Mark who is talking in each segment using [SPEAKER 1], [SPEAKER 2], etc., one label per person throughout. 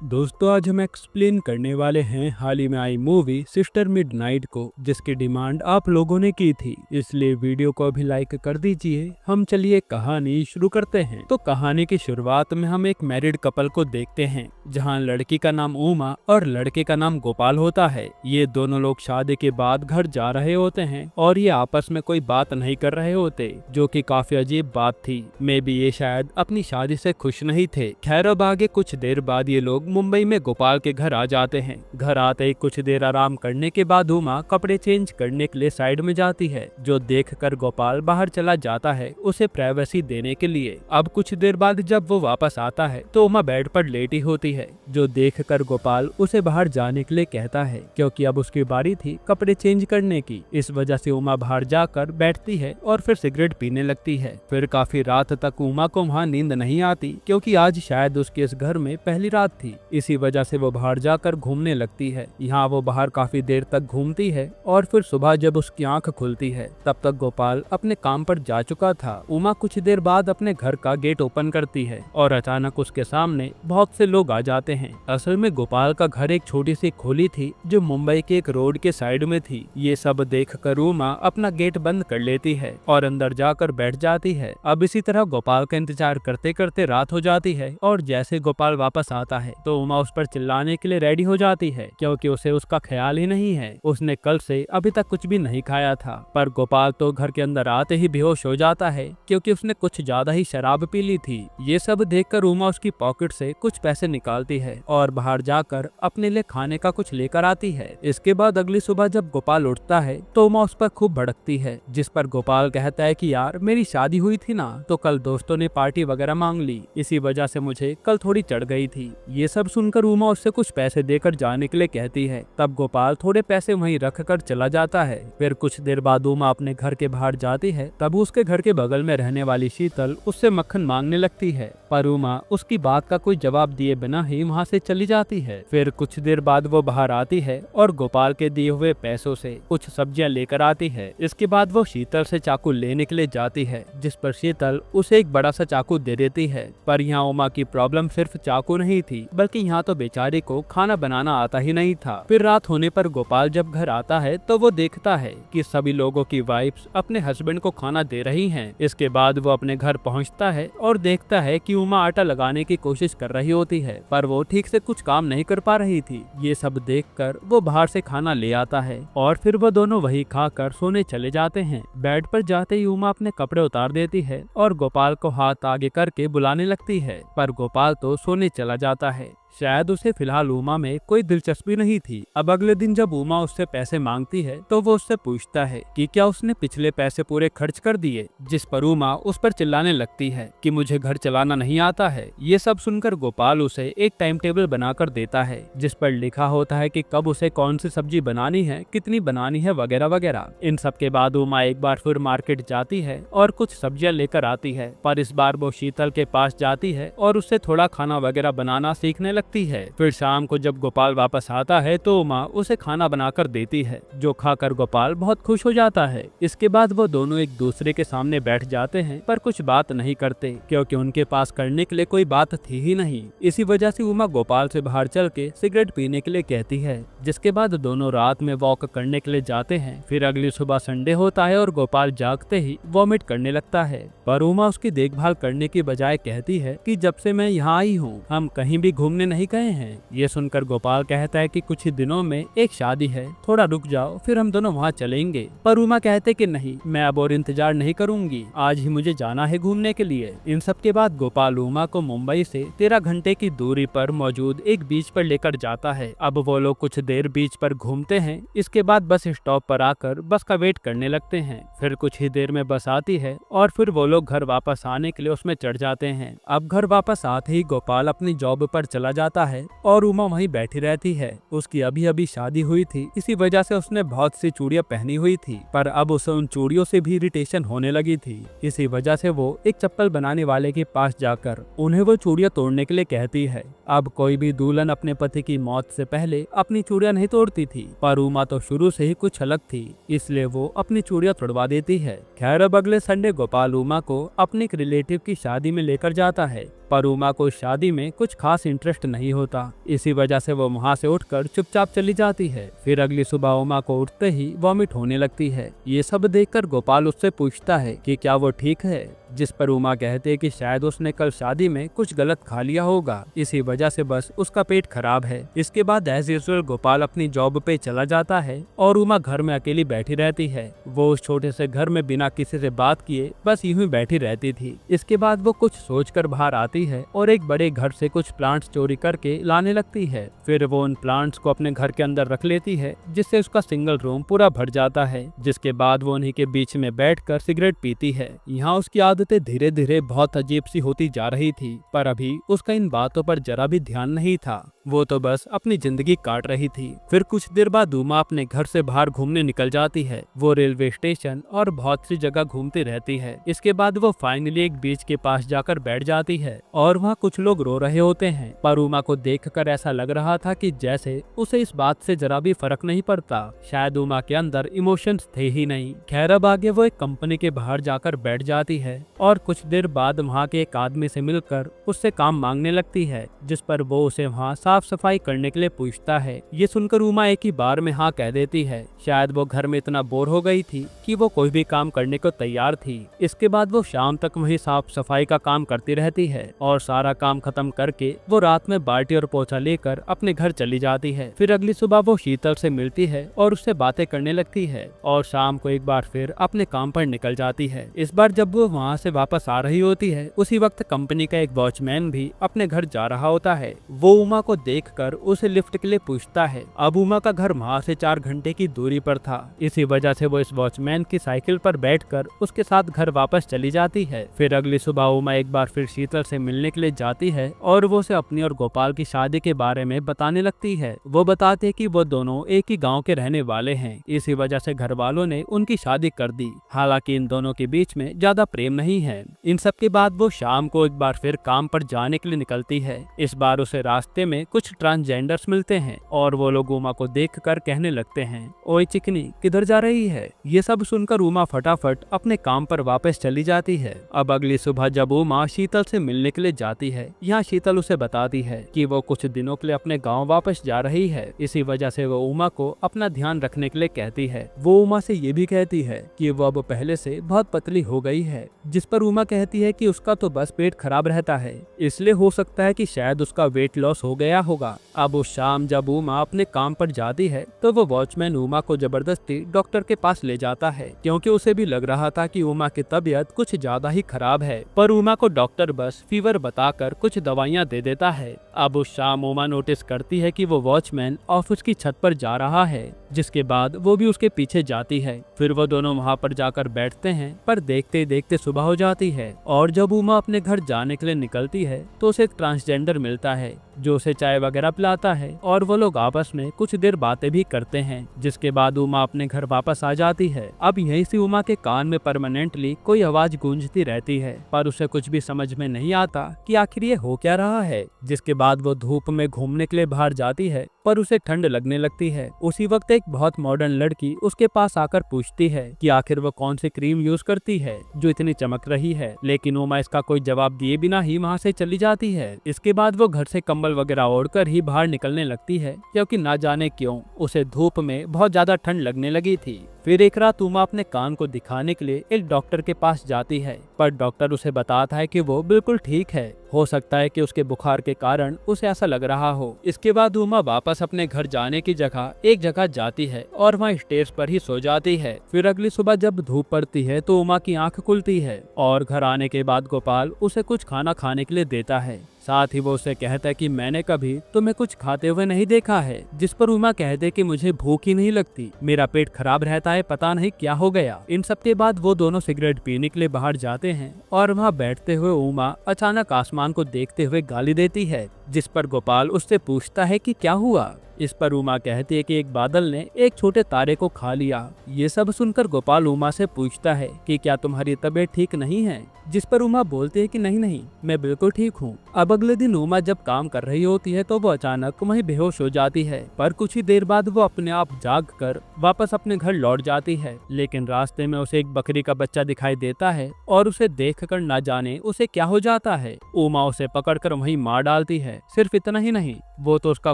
[SPEAKER 1] दोस्तों आज हम एक्सप्लेन करने वाले हैं हाल ही में आई मूवी सिस्टर मिडनाइट को, जिसकी डिमांड आप लोगों ने की थी, इसलिए वीडियो को अभी लाइक कर दीजिए। हम चलिए कहानी शुरू करते हैं। तो कहानी की शुरुआत में हम एक मैरिड कपल को देखते हैं, जहां लड़की का नाम उमा और लड़के का नाम गोपाल होता है। ये दोनों लोग शादी के बाद घर जा रहे होते हैं और ये आपस में कोई बात नहीं कर रहे होते, जो कि काफी अजीब बात थी। मे बी ये शायद अपनी शादी से खुश नहीं थे। खैर अब आगे कुछ देर बाद ये लोग मुंबई में गोपाल के घर आ जाते हैं। घर आते ही कुछ देर आराम करने के बाद उमा कपड़े चेंज करने के लिए साइड में जाती है, जो देखकर गोपाल बाहर चला जाता है उसे प्राइवेसी देने के लिए। अब कुछ देर बाद जब वो वापस आता है तो उमा बेड पर लेटी होती है, जो देखकर गोपाल उसे बाहर जाने के लिए कहता है, क्योंकि अब उसकी बारी थी कपड़े चेंज करने की। इस वजह से उमा बाहर जाकर बैठती है और फिर सिगरेट पीने लगती है। फिर काफी रात तक उमा को वहाँ नींद नहीं आती, क्योंकि आज शायद उसके इस घर में पहली रात थी। इसी वजह से वो बाहर जाकर घूमने लगती है। यहाँ वो बाहर काफी देर तक घूमती है और फिर सुबह जब उसकी आंख खुलती है तब तक गोपाल अपने काम पर जा चुका था। उमा कुछ देर बाद अपने घर का गेट ओपन करती है और अचानक उसके सामने बहुत से लोग आ जाते हैं। असल में गोपाल का घर एक छोटी सी खोली थी, जो मुंबई के एक रोड के साइड में थी। ये सब देखकर उमा अपना गेट बंद कर लेती है और अंदर जाकर बैठ जाती है। अब इसी तरह गोपाल का इंतजार करते करते रात हो जाती है और जैसे गोपाल वापस आता है तो उमा उस पर चिल्लाने के लिए रेडी हो जाती है, क्योंकि उसे उसका ख्याल ही नहीं है। उसने कल से अभी तक कुछ भी नहीं खाया था। पर गोपाल तो घर के अंदर आते ही बेहोश हो जाता है, क्योंकि उसने कुछ ज्यादा ही शराब पी ली थी। ये सब देखकर उमा उसकी पॉकेट से कुछ पैसे निकालती है और बाहर जाकर अपने लिए खाने का कुछ लेकर आती है। इसके बाद अगली सुबह जब गोपाल उठता है तो उमा उस पर खूब भड़कती है, जिस पर गोपाल कहता है कि यार मेरी शादी हुई थी ना, तो कल दोस्तों ने पार्टी वगैरह मांग ली, इसी वजह से मुझे कल थोड़ी चढ़ गई थी। ये सब सुनकर उमा उससे कुछ पैसे देकर जाने के लिए कहती है। तब गोपाल थोड़े पैसे वहीं रख कर चला जाता है। फिर कुछ देर बाद उमा अपने घर के बाहर जाती है, तब उसके घर के बगल में रहने वाली शीतल उससे मक्खन मांगने लगती है, पर उमा उसकी बात का कोई जवाब दिए बिना ही वहाँ से चली जाती है। फिर कुछ देर बाद वो बाहर आती है और गोपाल के दिए हुए पैसों से कुछ सब्जियां लेकर आती है। इसके बाद वो शीतल से चाकू लेने के लिए जाती है, जिस पर शीतल उसे एक बड़ा सा चाकू दे देती है। पर यहाँ उमा की प्रॉब्लम सिर्फ चाकू नहीं थी, बल्कि यहाँ तो बेचारे को खाना बनाना आता ही नहीं था। फिर रात होने पर गोपाल जब घर आता है तो वो देखता है कि सभी लोगों की वाइफ्स अपने हस्बैंड को खाना दे रही हैं। इसके बाद वो अपने घर पहुँचता है और देखता है कि उमा आटा लगाने की कोशिश कर रही होती है, पर वो ठीक से कुछ काम नहीं कर पा रही थी। ये सब देखकर वो बाहर से खाना ले आता है और फिर वो दोनों वही खाकर सोने चले जाते हैं। बेड पर जाते ही उमा अपने कपड़े उतार देती है और गोपाल को हाथ आगे करके बुलाने लगती है, पर गोपाल तो सोने चला जाता है। शायद उसे फिलहाल उमा में कोई दिलचस्पी नहीं थी। अब अगले दिन जब उमा उससे पैसे मांगती है तो वो उससे पूछता है कि क्या उसने पिछले पैसे पूरे खर्च कर दिए, जिस पर उमा उस पर चिल्लाने लगती है कि मुझे घर चलाना नहीं आता है। ये सब सुनकर गोपाल उसे एक टाइम टेबल बनाकर देता है, जिस पर लिखा होता है कि कब उसे कौन सी सब्जी बनानी है, कितनी बनानी है, वगैरह वगैरह। इन सब के बाद उमा एक बार फिर मार्केट जाती है और कुछ सब्जियां लेकर आती है, पर इस बार वो शीतल के पास जाती है और उससे थोड़ा खाना वगैरह बनाना सीखने लगती है। फिर शाम को जब गोपाल वापस आता है तो उमा उसे खाना बनाकर देती है, जो खाकर गोपाल बहुत खुश हो जाता है। इसके बाद वो दोनों एक दूसरे के सामने बैठ जाते हैं, पर कुछ बात नहीं करते, क्योंकि उनके पास करने के लिए कोई बात थी ही नहीं। इसी वजह से उमा गोपाल से बाहर चल के सिगरेट पीने के लिए कहती है, जिसके बाद दोनों रात में वॉक करने के लिए जाते हैं। फिर अगली सुबह संडे होता है और गोपाल जागते ही वॉमिट करने लगता है, पर उमा उसकी देखभाल करने की बजाय कहती है कि जब से मैं यहाँ आई हूँ हम कहीं भी घूमने नहीं गए हैं। ये सुनकर गोपाल कहता है कि कुछ ही दिनों में एक शादी है, थोड़ा रुक जाओ, फिर हम दोनों वहाँ चलेंगे। पर उमा कहते कि नहीं, मैं अब और इंतजार नहीं करूंगी, आज ही मुझे जाना है घूमने के लिए। इन सब के बाद गोपाल उमा को मुंबई से 13 घंटे की दूरी पर मौजूद एक बीच पर लेकर जाता है। अब वो लोग कुछ देर बीच पर घूमते हैं। इसके बाद बस स्टॉप पर आकर बस का वेट करने लगते हैं। फिर कुछ ही देर में बस आती है और फिर वो लोग घर वापस आने के लिए उसमें चढ़ जाते हैं। अब घर वापस आते ही गोपाल अपनी जॉब पर चला जाता है और उमा वहीं बैठी रहती है। उसकी अभी अभी शादी हुई थी, इसी वजह से उसने बहुत सी चूड़ियां पहनी हुई थी, पर अब उसे उन चूड़ियों से भी इरिटेशन होने लगी थी। इसी वजह से वो एक चप्पल बनाने वाले के पास जाकर उन्हें वो चूड़ियां तोड़ने के लिए कहती है। अब कोई भी दुल्हन अपने पति की मौत से पहले अपनी चूड़ियां नहीं तोड़ती थी, पर उमा तो शुरू से ही कुछ अलग थी, इसलिए वो अपनी चूड़ियां तोड़वा देती है। खैर अब अगले संडे गोपाल उमा को अपने एक रिलेटिव की शादी में लेकर जाता है। पर उमा को शादी में कुछ खास इंटरेस्ट नहीं होता। इसी वजह से वो वहाँ से उठकर चुपचाप चली जाती है। फिर अगली सुबह उमा को उठते ही वॉमिट होने लगती है। ये सब देखकर गोपाल उससे पूछता है कि क्या वो ठीक है, जिस पर उमा कहते है कि शायद उसने कल शादी में कुछ गलत खा लिया होगा, इसी वजह से बस उसका पेट खराब है। इसके बाद एज यूजुअल गोपाल अपनी जॉब पे चला जाता है और उमा घर में अकेली बैठी रहती है। वो उस छोटे से घर में बिना किसी से बात किए बस यूं ही बैठी रहती थी। इसके बाद वो कुछ सोचकर बाहर आती है और एक बड़े घर से कुछ प्लांट्स चोरी करके लाने लगती है। फिर वो उन प्लांट्स को अपने घर के अंदर रख लेती है, जिससे उसका सिंगल रूम पूरा भर जाता है। जिसके बाद वो उन्हीं के बीच में बैठकर सिगरेट पीती है। यहाँ उसकी आदतें धीरे धीरे बहुत अजीब सी होती जा रही थी, पर अभी उसका इन बातों पर जरा भी ध्यान नहीं था। वो तो बस अपनी जिंदगी काट रही थी। फिर कुछ देर बाद उमा अपने घर से बाहर घूमने निकल जाती है। वो रेलवे स्टेशन और बहुत सी जगह घूमती रहती है। इसके बाद वो फाइनली एक बीच के पास जाकर बैठ जाती है और वहाँ कुछ लोग रो रहे होते हैं। पर उमा को देखकर ऐसा लग रहा था कि जैसे उसे इस बात से जरा भी फर्क नहीं पड़ता। शायद उमा के अंदर इमोशंस थे ही नहीं। खैर अब आगे वो एक कंपनी के बाहर जाकर बैठ जाती है और कुछ देर बाद वहाँ के एक आदमी से मिलकर उससे काम मांगने लगती है, जिस पर वो उसे वहाँ साफ सफाई करने के लिए पूछता है। ये सुनकर उमा एक ही बार में हाँ कह देती है। शायद वो घर में इतना बोर हो गई थी कि वो कोई भी काम करने को तैयार थी। इसके बाद वो शाम तक वही साफ सफाई का काम करती रहती है और सारा काम खत्म करके वो रात में बाल्टी और पोछा लेकर अपने घर चली जाती है। फिर अगली सुबह वो शीतल से मिलती है और उससे बातें करने लगती है और शाम को एक बार फिर अपने काम पर निकल जाती है। इस बार जब वो वहाँ से वापस आ रही होती है, उसी वक्त कंपनी का एक वॉचमैन भी अपने घर जा रहा होता है। वो उमा को देखकर उसे लिफ्ट के लिए पूछता है। अब उमा का घर वहाँ से 4 घंटे की दूरी पर था। इसी वजह से वो इस वॉचमैन की साइकिल पर बैठकर उसके साथ घर वापस चली जाती है। फिर अगली सुबह उमा एक बार फिर शीतल से मिलने के लिए जाती है और वो उसे अपनी और गोपाल की शादी के बारे में बताने लगती है। वो बताते हैं कि वो दोनों एक ही गाँव के रहने वाले हैं। इसी वजह से घर वालों ने उनकी शादी कर दी। हालांकि इन दोनों के बीच में ज्यादा प्रेम नहीं है। इन सब के बाद वो शाम को एक बार फिर काम पर जाने के लिए निकलती है। इस बार उसे रास्ते में कुछ ट्रांसजेंडर्स मिलते हैं और वो लोग उमा को देखकर कहने लगते हैं, ओए चिकनी किधर जा रही है। ये सब सुनकर उमा फटाफट अपने काम पर वापस चली जाती है। अब अगली सुबह जब उमा शीतल से मिलने के लिए जाती है, यहाँ शीतल उसे बताती है कि वो कुछ दिनों के लिए अपने गाँव वापस जा रही है। इसी वजह से वो उमा को अपना ध्यान रखने के लिए कहती है। वो उमा से ये भी कहती है कि वो अब पहले से बहुत पतली हो गई है, जिस पर उमा कहती है कि उसका तो बस पेट खराब रहता है, इसलिए हो सकता है कि शायद उसका वेट लॉस हो गया होगा। अब उस शाम जब उमा अपने काम पर जाती है तो वो वॉचमैन उमा को जबरदस्ती डॉक्टर के पास ले जाता है, क्योंकि उसे भी लग रहा था कि उमा की तबीयत कुछ ज्यादा ही खराब है। पर उमा को डॉक्टर बस फीवर बताकर कुछ दवाइयाँ दे देता है। अब उस शाम उमा नोटिस करती है कि वो वॉचमैन ऑफिस की छत पर जा रहा है, जिसके बाद वो भी उसके पीछे जाती है। फिर वो दोनों वहाँ पर जाकर बैठते हैं, पर देखते देखते सुबह हो जाती है और जब उमा अपने घर जाने के लिए निकलती है तो उसे एक ट्रांसजेंडर मिलता है जो उसे चाय वगैरह पिलाता है और वो लोग आपस में कुछ देर बातें भी करते हैं। जिसके बाद उमा अपने घर वापस आ जाती है। अब यहीं से उमा के कान में परमानेंटली कोई आवाज गूंजती रहती है, पर उसे कुछ भी समझ में नहीं आता कि आखिर ये हो क्या रहा है। जिसके बाद वो धूप में घूमने के लिए बाहर जाती है, पर उसे ठंड लगने लगती है। उसी वक्त एक बहुत मॉडर्न लड़की उसके पास आकर पूछती है कि आखिर वो कौन सी क्रीम यूज करती है जो इतनी चमक रही है, लेकिन उमा इसका कोई जवाब दिए बिना ही वहाँ से चली जाती है। इसके बाद वो घर से कंबल वगैरह ओढ़कर ही बाहर निकलने लगती है, क्योंकि ना जाने क्यों उसे धूप में बहुत ज्यादा ठंड लगने लगी थी। फिर एक रात उमा अपने कान को दिखाने के लिए एक डॉक्टर के पास जाती है, पर डॉक्टर उसे बताता है कि वो बिल्कुल ठीक है, हो सकता है कि उसके बुखार के कारण उसे ऐसा लग रहा हो। इसके बाद उमा वापस अपने घर जाने की जगह एक जगह जाती है और वहाँ स्टेज पर ही सो जाती है। फिर अगली सुबह जब धूप पड़ती है तो उमा की आंख खुलती है और घर आने के बाद गोपाल उसे कुछ खाना खाने के लिए देता है। साथ ही वो उसे कहता है कि मैंने कभी तुम्हें कुछ खाते हुए नहीं देखा है, जिस पर उमा कहते कि मुझे भूख ही नहीं लगती, मेरा पेट खराब रहता है, पता नहीं क्या हो गया। इन सब के बाद वो दोनों सिगरेट पीने के लिए बाहर जाते हैं और वहाँ बैठते हुए उमा अचानक आसमान को देखते हुए गाली देती है, जिस पर गोपाल उससे पूछता है कि क्या हुआ। इस पर उमा कहती है कि एक बादल ने एक छोटे तारे को खा लिया। ये सब सुनकर गोपाल उमा से पूछता है कि क्या तुम्हारी तबीयत ठीक नहीं है, जिस पर उमा बोलती है कि नहीं नहीं, मैं बिल्कुल ठीक हूँ। अब अगले दिन उमा जब काम कर रही होती है तो वो अचानक वहीं बेहोश हो जाती है, पर कुछ ही देर बाद वो अपने आप जाग कर वापस अपने घर लौट जाती है। लेकिन रास्ते में उसे एक बकरी का बच्चा दिखाई देता है और उसे देखकर ना जाने उसे क्या हो जाता है। उमा उसे पकड़कर वहीं मार डालती है। सिर्फ इतना ही नहीं, वो तो उसका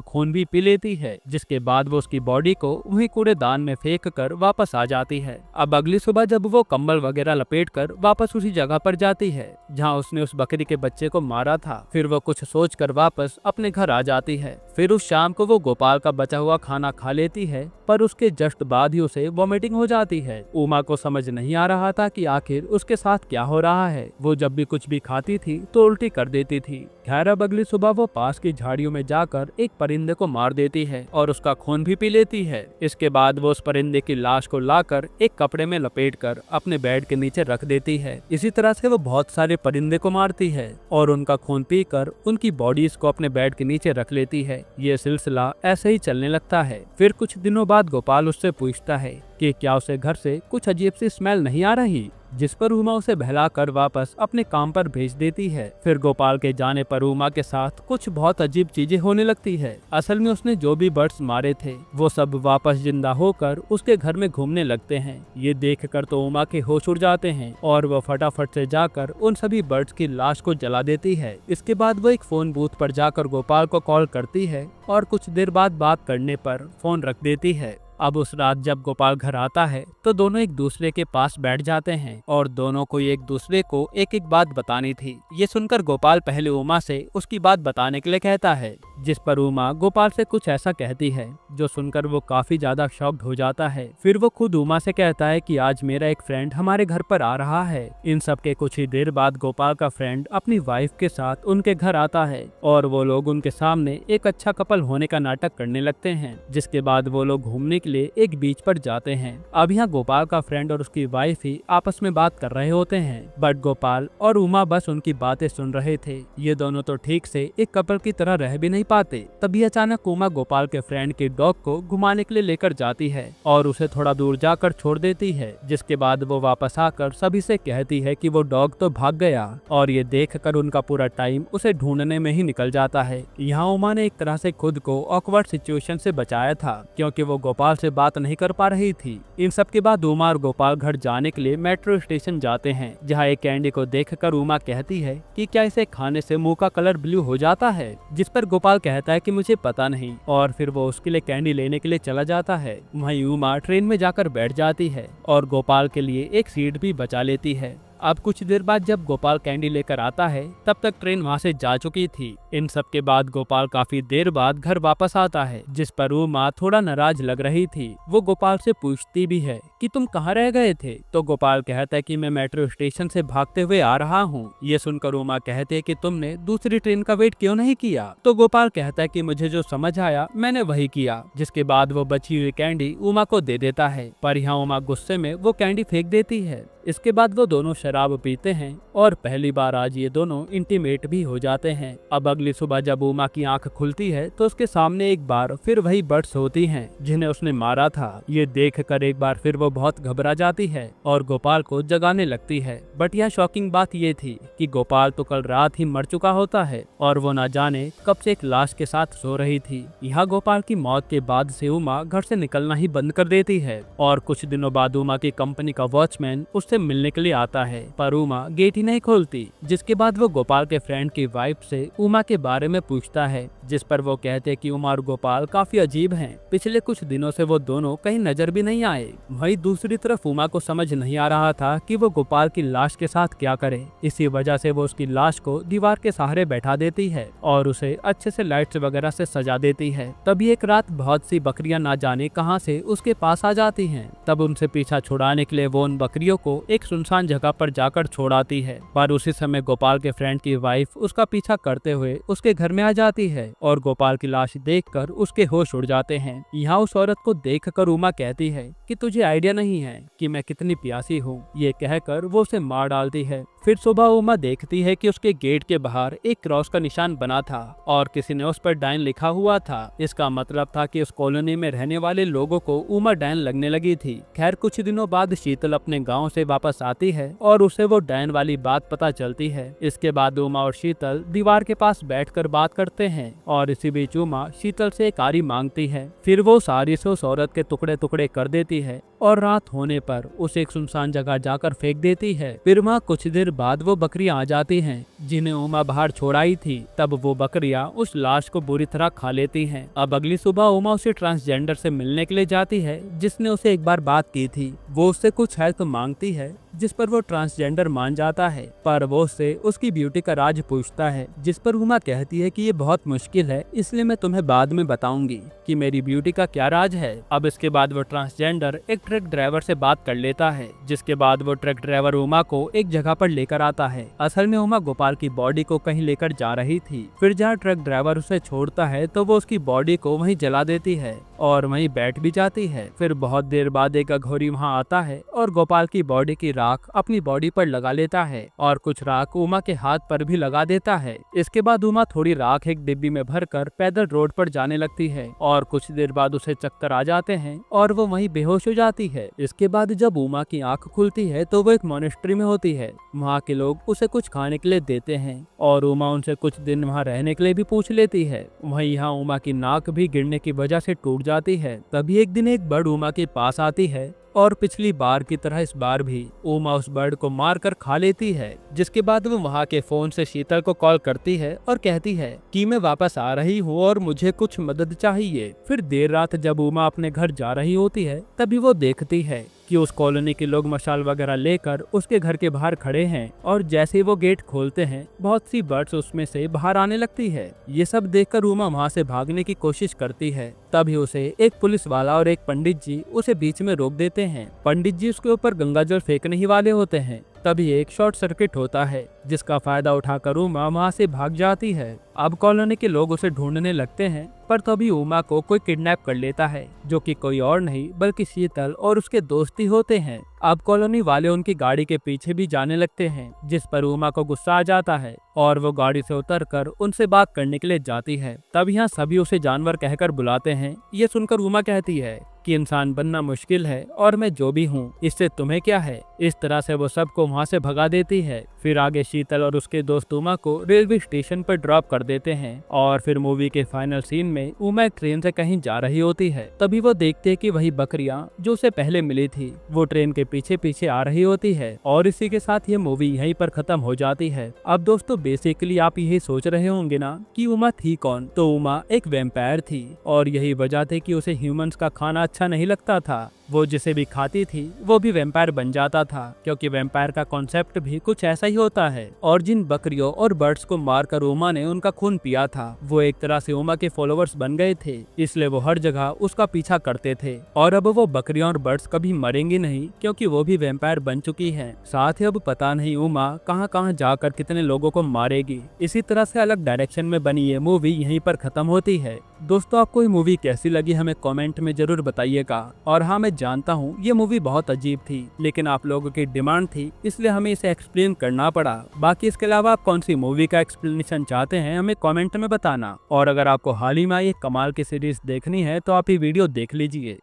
[SPEAKER 1] खून भी पी लेती है, जिसके बाद वो उसकी बॉडी को वहीं कूड़ेदान में फेंक कर वापस आ जाती है। अब अगली सुबह जब वो कंबल वगैरह लपेट कर वापस उसी जगह पर जाती है जहाँ उसने उस बकरी के बच्चे को मारा था, फिर वो कुछ सोच कर वापस अपने घर आ जाती है। फिर उस शाम को वो गोपाल का बचा हुआ खाना खा लेती है, पर उसके जस्ट बाद ही उसे वॉमिटिंग हो जाती है। उमा को समझ नहीं आ रहा था कि आखिर उसके साथ क्या हो रहा है। वो जब भी कुछ भी खाती थी तो उल्टी कर देती थी। खैर अब अगली सुबह वो पास की झाड़ियों में जाकर एक परिंदे को मार देती है और उसका खून भी पी लेती है। इसके बाद वो उस परिंदे की लाश को लाकर एक कपड़े में लपेटकर अपने बेड के नीचे रख देती है। इसी तरह से वो बहुत सारे परिंदे को मारती है और उनका खून पीकर उनकी बॉडीज को अपने बेड के नीचे रख लेती है। ये सिलसिला ऐसे ही चलने लगता है। फिर कुछ दिनों बाद गोपाल उससे पूछता है कि क्या उसे घर से कुछ अजीब सी स्मेल नहीं आ रही, जिस पर उमा उसे बहलाकर वापस अपने काम पर भेज देती है। फिर गोपाल के जाने पर उमा के साथ कुछ बहुत अजीब चीजें होने लगती है। असल में उसने जो भी बर्ड्स मारे थे वो सब वापस जिंदा होकर उसके घर में घूमने लगते हैं। ये देखकर तो उमा के होश उड़ जाते हैं और वो फटाफट से जाकर उन सभी बर्ड्स की लाश को जला देती है। इसके बाद वो एक फोन बूथ पर जाकर गोपाल को कॉल करती है और कुछ देर बाद बात करने पर फोन रख देती है। अब उस रात जब गोपाल घर आता है तो दोनों एक दूसरे के पास बैठ जाते हैं और दोनों को एक दूसरे को एक एक बात बतानी थी। ये सुनकर गोपाल पहले उमा से उसकी बात बताने के लिए कहता है, जिस पर उमा गोपाल से कुछ ऐसा कहती है जो सुनकर वो काफी ज्यादा शॉक्ड हो जाता है। फिर वो खुद उमा से कहता है कि आज मेरा एक फ्रेंड हमारे घर पर आ रहा है। इन सब के कुछ ही देर बाद गोपाल का फ्रेंड अपनी वाइफ के साथ उनके घर आता है और वो लोग उनके सामने एक अच्छा कपल होने का नाटक करने लगते हैं। जिसके बाद वो लोग घूमने के लिए एक बीच पर जाते हैं। अब यहाँ गोपाल का फ्रेंड और उसकी वाइफ ही आपस में बात कर रहे होते हैं, बट गोपाल और उमा बस उनकी बातें सुन रहे थे। ये दोनों तो ठीक से एक कपल की तरह रह भी नहीं पाते। तभी अचानक उमा गोपाल के फ्रेंड के डॉग को घुमाने के लिए लेकर जाती है और उसे थोड़ा दूर जाकर छोड़ देती है। जिसके बाद वो वापस आकर सभी से कहती है कि वो डॉग तो भाग गया और ये देखकर उनका पूरा टाइम उसे ढूंढने में ही निकल जाता है। यहाँ उमा ने एक तरह से खुद को ऑकवर्ड सिचुएशन से बचाया था, क्योंकि वो गोपाल से बात नहीं कर पा रही थी। इन सब के बाद उमा और गोपाल घर जाने के लिए मेट्रो स्टेशन जाते हैं, जहाँ एक कैंडी को देखकर उमा कहती है कि क्या इसे खाने से मुंह का कलर ब्लू हो जाता है, जिस पर गोपाल कहता है कि मुझे पता नहीं, और फिर वो उसके लिए कैंडी लेने के लिए चला जाता है। वहीं उमा ट्रेन में जाकर बैठ जाती है और गोपाल के लिए एक सीट भी बचा लेती है। अब कुछ देर बाद जब गोपाल कैंडी लेकर आता है तब तक ट्रेन वहां से जा चुकी थी। इन सब के बाद गोपाल काफी देर बाद घर वापस आता है, जिस पर उमा थोड़ा नाराज लग रही थी। वो गोपाल से पूछती भी है कि तुम कहाँ रह गए थे, तो गोपाल कहता है कि मैं मेट्रो स्टेशन से भागते हुए आ रहा हूँ। ये सुनकर उमा कहते है कि तुमने दूसरी ट्रेन का वेट क्यों नहीं किया, तो गोपाल कहता है कि मुझे जो समझ आया मैंने वही किया। जिसके बाद वो बची हुई कैंडी उमा को दे देता है, पर यहाँ उमा गुस्से में वो कैंडी फेंक देती है। इसके बाद वो दोनों शराब पीते हैं और पहली बार आज ये दोनों इंटीमेट भी हो जाते हैं। अब अगली सुबह जब उमा की आंख खुलती है तो उसके सामने एक बार फिर वही बर्ड्स होती हैं जिन्हें उसने मारा था। ये देखकर एक बार फिर वो बहुत घबरा जाती है और गोपाल को जगाने लगती है। बट यह शॉकिंग बात ये थी कि गोपाल तो कल रात ही मर चुका होता है और वो ना जाने कब से एक लाश के साथ सो रही थी। यहाँ गोपाल की मौत के बाद से उमा घर से निकलना ही बंद कर देती है और कुछ दिनों बाद उमा की कंपनी का वॉचमैन उससे मिलने के लिए आता है, पर उमा गेट ही नहीं खोलती। जिसके बाद वो गोपाल के फ्रेंड की वाइफ से उमा के बारे में पूछता है, जिस पर वो कहते हैं कि उमा और गोपाल काफी अजीब हैं। पिछले कुछ दिनों से वो दोनों कहीं नजर भी नहीं आए। वहीं दूसरी तरफ उमा को समझ नहीं आ रहा था कि वो गोपाल की लाश के साथ क्या करे। इसी वजह से वो उसकी लाश को दीवार के सहारे बैठा देती है और उसे अच्छे से लाइट्स वगैरह से सजा देती है। तभी एक रात बहुत सी बकरियां ना जाने कहां से उसके पास आ जाती हैं। तब उनसे पीछा छुड़ाने के लिए वो उन बकरियों को एक सुनसान जगह पर जाकर छोड़ आती है, पर उसी समय गोपाल के फ्रेंड की वाइफ उसका पीछा करते हुए उसके घर में आ जाती है और गोपाल की लाश देखकर उसके होश उड़ जाते हैं। यहाँ उस औरत को देखकर उमा कहती है कि तुझे आइडिया नहीं है कि मैं कितनी प्यासी हूँ। ये कहकर वो उसे मार डालती है। फिर सुबह उमा देखती है कि उसके गेट के बाहर एक क्रॉस का निशान बना था और किसी ने उस पर डायन लिखा हुआ था। इसका मतलब था कि उस कॉलोनी में रहने वाले लोगों को उमा डायन लगने लगी थी। खैर कुछ दिनों बाद शीतल अपने गांव से वापस आती है और उसे वो डायन वाली बात पता चलती है। इसके बाद उमा और शीतल दीवार के पास बैठकर बात करते हैं और इसी बीच उमा शीतल से एक आरी मांगती है। फिर वो सारी से उस औरत के टुकड़े टुकड़े कर देती है और रात होने पर उसे एक सुनसान जगह जाकर फेंक देती है। फिर वहाँ कुछ देर बाद वो बकरियां आ जाती हैं जिन्हें उमा बाहर छोड़ाई थी। तब वो बकरियां उस लाश को बुरी तरह खा लेती हैं। अब अगली सुबह उमा उसे ट्रांसजेंडर से मिलने के लिए जाती है जिसने उसे एक बार बात की थी। वो उससे कुछ हेल्प मांगती है जिस पर वो ट्रांसजेंडर मान जाता है, पर वो उससे उसकी ब्यूटी का राज पूछता है जिस पर उमा कहती है कि ये बहुत मुश्किल है, इसलिए मैं तुम्हें बाद में बताऊंगी कि मेरी ब्यूटी का क्या राज है। अब इसके बाद वो ट्रांसजेंडर एक ट्रक ड्राइवर से बात कर लेता है जिसके बाद वो ट्रक ड्राइवर उमा को एक जगह पर लेकर आता है। असल में उमा गोपाल की बॉडी को कहीं लेकर जा रही थी। फिर जहाँ ट्रक ड्राइवर उसे छोड़ता है तो वो उसकी बॉडी को वहीं जला देती है और वहीं बैठ भी जाती है। फिर बहुत देर बाद एक अघोरी वहाँ आता है और गोपाल की बॉडी की राख अपनी बॉडी पर लगा लेता है और कुछ राख उमा के हाथ पर भी लगा देता है। इसके बाद उमा थोड़ी राख एक डिब्बी में भरकर पैदल रोड पर जाने लगती है और कुछ देर बाद उसे चक्कर आ जाते हैं और वो वहीं बेहोश हो जाती है। इसके बाद जब उमा की आंख खुलती है तो वो एक मोनेस्ट्री में होती है। वहाँ के लोग उसे कुछ खाने के लिए देते हैं और उमा उनसे कुछ दिन वहाँ रहने के लिए भी पूछ लेती है। वहीं यहाँ उमा की नाक भी गिरने की वजह से टूट जाती है। तभी एक दिन एक बर्ड उमा के पास आती है और पिछली बार की तरह इस बार भी उमा उस बर्ड को मारकर खा लेती है। जिसके बाद वो वहाँ के फोन से शीतल को कॉल करती है और कहती है कि मैं वापस आ रही हूँ और मुझे कुछ मदद चाहिए। फिर देर रात जब उमा अपने घर जा रही होती है तभी वो देखती है कि उस कॉलोनी के लोग मशाल वगैरह लेकर उसके घर के बाहर खड़े हैं और जैसे ही वो गेट खोलते हैं बहुत सी बर्ड्स उसमें से बाहर आने लगती है। ये सब देखकर उमा वहाँ से भागने की कोशिश करती है। तभी उसे एक पुलिस वाला और एक पंडित जी उसे बीच में रोक देते हैं। पंडित जी उसके ऊपर गंगाजल फेंकने ही वाले होते हैं। तभी एक शॉर्ट सर्किट होता है जिसका फायदा उठाकर उमा वहाँ से भाग जाती है। अब कॉलोनी के लोग उसे ढूंढने लगते हैं पर तभी उमा को कोई किडनैप कर लेता है जो कि कोई और नहीं बल्कि शीतल और उसके दोस्त ही होते हैं। अब कॉलोनी वाले उनकी गाड़ी के पीछे भी जाने लगते हैं जिस पर उमा को गुस्सा आ जाता है और वो गाड़ी से उतरकर उनसे बात करने के लिए जाती है। तब यहाँ सभी उसे जानवर कहकर बुलाते हैं। ये सुनकर उमा कहती है कि इंसान बनना मुश्किल है और मैं जो भी हूँ इससे तुम्हें क्या है। इस तरह से वो सबको वहाँ से भगा देती है। फिर आगे शीतल और उसके दोस्त उमा को रेलवे स्टेशन पर ड्रॉप कर देते हैं और फिर मूवी के फाइनल सीन में उमा एक ट्रेन से कहीं जा रही होती है। तभी वो देखते हैं कि वही बकरियां जो उसे पहले मिली थी वो ट्रेन के पीछे पीछे आ रही होती है और इसी के साथ ये मूवी यहीं पर खत्म हो जाती है। अब दोस्तों बेसिकली आप यही सोच रहे होंगे ना कि उमा थी कौन। तो उमा एक वैम्पायर थी और यही वजह थी कि उसे ह्यूमंस का खाना अच्छा नहीं लगता था। वो जिसे भी खाती थी वो भी वैम्पायर बन जाता था क्योंकि वैम्पायर का कॉन्सेप्ट भी कुछ ऐसा ही होता है। और जिन बकरियों और बर्ड्स को मारकर उमा ने उनका खून पिया था वो एक तरह से उमा के फॉलोअर्स बन गए थे, इसलिए वो हर जगह उसका पीछा करते थे। और अब वो बकरियां और बर्ड्स कभी मरेंगी नहीं क्योंकि वो भी वैम्पायर बन चुकी है। साथ ही अब पता नहीं उमा कहाँ कहाँ जाकर कितने लोगों को मारेगी। इसी तरह से अलग डायरेक्शन में बनी ये मूवी यहीं पर खत्म होती है। दोस्तों आपको ये मूवी कैसी लगी हमें कमेंट में जरूर बताइएगा। और हाँ मैं जानता हूँ ये मूवी बहुत अजीब थी लेकिन आप लोगों की डिमांड थी इसलिए हमें इसे एक्सप्लेन करना पड़ा। बाकी इसके अलावा आप कौन सी मूवी का एक्सप्लेनेशन चाहते हैं हमें कमेंट में बताना। और अगर आपको हाल ही में ये कमाल की सीरीज देखनी है तो आप ये वीडियो देख लीजिए।